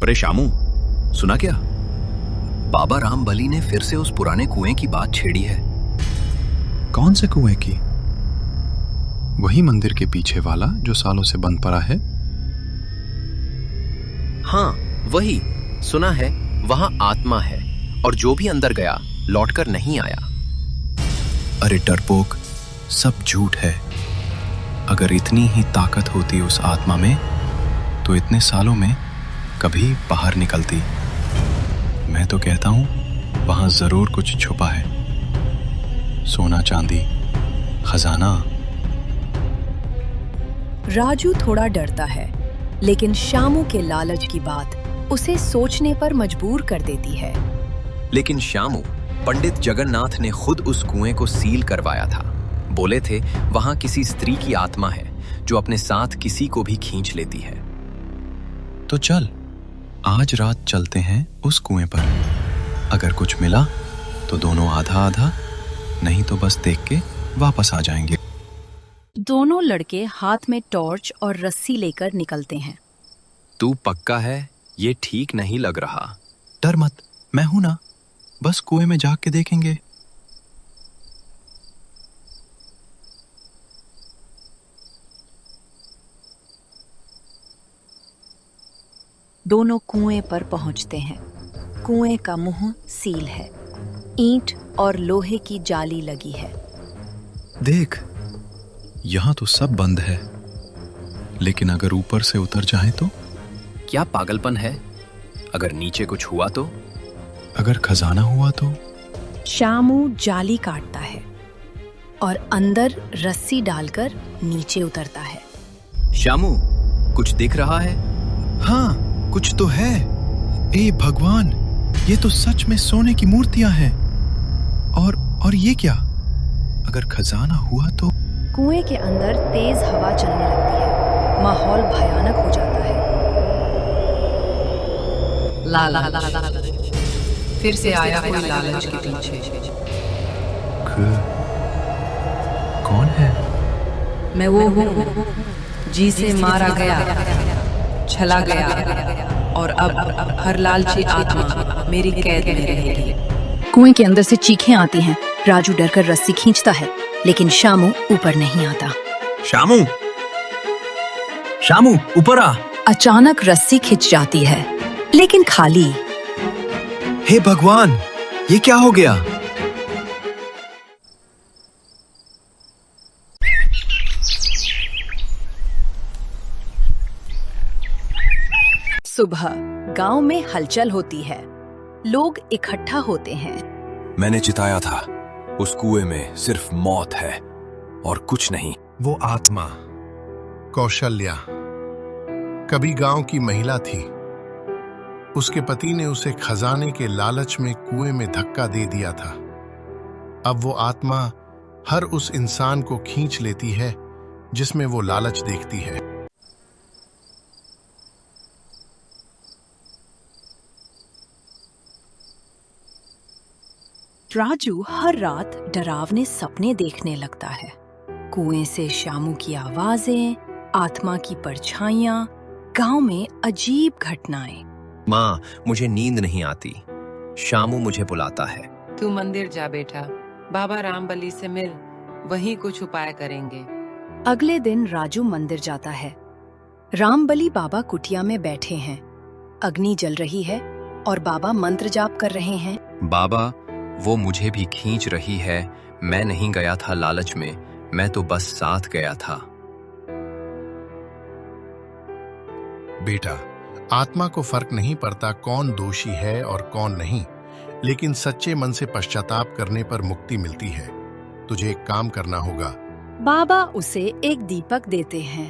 अरे शामू, सुना क्या? बाबा रामबली ने फिर से उस पुराने कुएं की बात छेड़ी है। कौन से कुएं की? वही मंदिर के पीछे वाला जो सालों से बंद पड़ा है? हाँ वही। सुना है वहां आत्मा है और जो भी अंदर गया लौटकर नहीं आया। अरे डरपोक, सब झूठ है। अगर इतनी ही ताकत होती उस आत्मा में तो इतने सालों में कभी बाहर निकलती। मैं तो कहता हूं वहां जरूर कुछ छुपा है, सोना चांदी, खजाना। राजू थोड़ा डरता है, लेकिन शामू के लालच की बात उसे सोचने पर मजबूर कर देती है। लेकिन शामू, पंडित जगन्नाथ ने खुद उस कुएं को सील करवाया था। बोले थे वहां किसी स्त्री की आत्मा है जो अपने साथ किसी को भी खींच लेती है। तो चल, आज रात चलते हैं उस कुएं पर। अगर कुछ मिला तो दोनों आधा आधा, नहीं तो बस देख के वापस आ जाएंगे। दोनों लड़के हाथ में टॉर्च और रस्सी लेकर निकलते हैं। तू पक्का है? ये ठीक नहीं लग रहा। डर मत, मैं हूं ना। बस कुएं में जाके देखेंगे। दोनों कुएं पर पहुंचते हैं। कुएं का मुंह सील है, ईंट और लोहे की जाली लगी है। देख, यहां तो सब बंद है, लेकिन अगर ऊपर से उतर जाए तो? क्या पागलपन है? अगर नीचे कुछ हुआ तो? अगर खजाना हुआ तो? शामू जाली काटता है और अंदर रस्सी डालकर नीचे उतरता है। शामू, कुछ दिख रहा है? हाँ, कुछ तो है। ए भगवान, ये तो सच में सोने की मूर्तियां हैं। और ये क्या? अगर खजाना हुआ तो? कुएं के अंदर तेज हवा चलने लगती है। माहौल भयानक हो जाता है। ला ला ला ला ला। फिर से आया कोई लालच के पीछे। कौन है? मैं वो हूँ जिसे मारा गया, छला गया और अब हर लालची आत्मा मेरी कैद में रहेगी। कुएं के अंदर से चीखें आती हैं। राजू डरकर रस्सी खींचता है, लेकिन शामू ऊपर नहीं आता। शामू, शामू, ऊपर आ। अचानक रस्सी खिंच जाती है, लेकिन खाली। हे भगवान, ये क्या हो गया? सुबह गांव में हलचल होती है। लोग इकट्ठा होते हैं। मैंने चिताया था, उस कुएं में सिर्फ मौत है और कुछ नहीं। वो आत्मा कौशल्या कभी गांव की महिला थी। उसके पति ने उसे खजाने के लालच में कुएं में धक्का दे दिया था। अब वो आत्मा हर उस इंसान को खींच लेती है जिसमें वो लालच देखती है। राजू हर रात डरावने सपने देखने लगता है। कुएं से शामू की आवाजें, आत्मा की परछाइयां, गांव में अजीब घटनाएं। माँ, मुझे नींद नहीं आती। शामू मुझे बुलाता है। तू मंदिर जा बेटा, बाबा रामबली से मिल, वहीं कुछ उपाय करेंगे। अगले दिन राजू मंदिर जाता है। रामबली बाबा कुटिया में बैठे हैं। अग्नि जल रही है और बाबा मंत्र जाप कर रहे हैं। बाबा, वो मुझे भी खींच रही है। मैं नहीं गया था लालच में, मैं तो बस साथ गया था। बेटा, आत्मा को फर्क नहीं पड़ता कौन दोषी है और कौन नहीं, लेकिन सच्चे मन से पश्चाताप करने पर मुक्ति मिलती है। तुझे एक काम करना होगा। बाबा उसे एक दीपक देते हैं।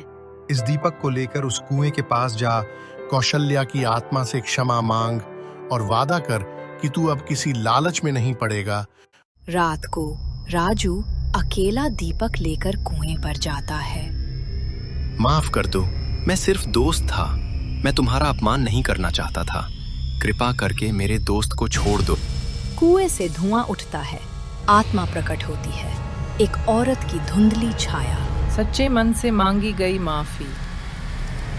इस दीपक को लेकर उस कुएं के पास जा, कौशल्या की आत्मा से क्षमा मांग और वादा कर कि तू अब किसी लालच में नहीं पड़ेगा। रात को राजू अकेला दीपक लेकर कुएं पर जाता है। माफ कर दो, मैं सिर्फ दोस्त था। मैं तुम्हारा अपमान नहीं करना चाहता था। कृपा करके मेरे दोस्त को छोड़ दो। कुएं से धुआं उठता है। आत्मा प्रकट होती है, एक औरत की धुंधली छाया। सच्चे मन से मांगी गई माफी।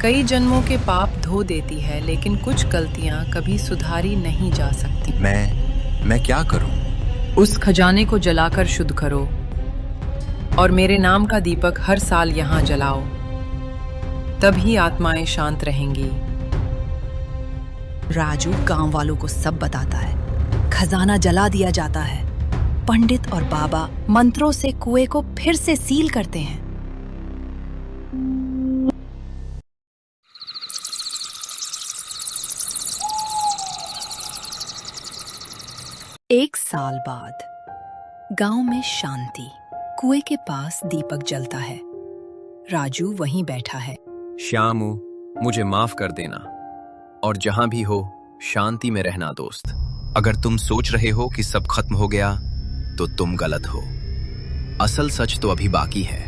कई जन्मों के पाप धो देती है, लेकिन कुछ गलतियां कभी सुधारी नहीं जा सकती। मैं क्या करूं? उस खजाने को जलाकर शुद्ध करो और मेरे नाम का दीपक हर साल यहाँ जलाओ, तभी आत्माएं शांत रहेंगी। राजू गांव वालों को सब बताता है। खजाना जला दिया जाता है। पंडित और बाबा मंत्रों से कुएं को फिर से सील करते हैं। एक साल बाद गांव में शांति। कुएं के पास दीपक जलता है। राजू वहीं बैठा है। श्यामू, मुझे माफ कर देना, और जहां भी हो शांति में रहना दोस्त। अगर तुम सोच रहे हो कि सब खत्म हो गया तो तुम गलत हो। असल सच तो अभी बाकी है,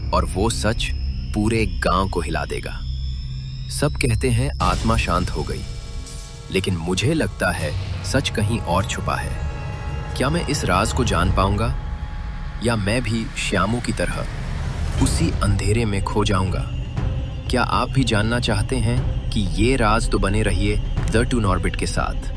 और वो सच पूरे गांव को हिला देगा। सब कहते हैं आत्मा शांत हो गई, लेकिन मुझे लगता है सच कहीं और छुपा है। क्या मैं इस राज को जान पाऊंगा, या मैं भी श्यामू की तरह उसी अंधेरे में खो जाऊंगा? क्या आप भी जानना चाहते हैं कि ये राज? तो बने रहिए द टून ऑर्बिट के साथ।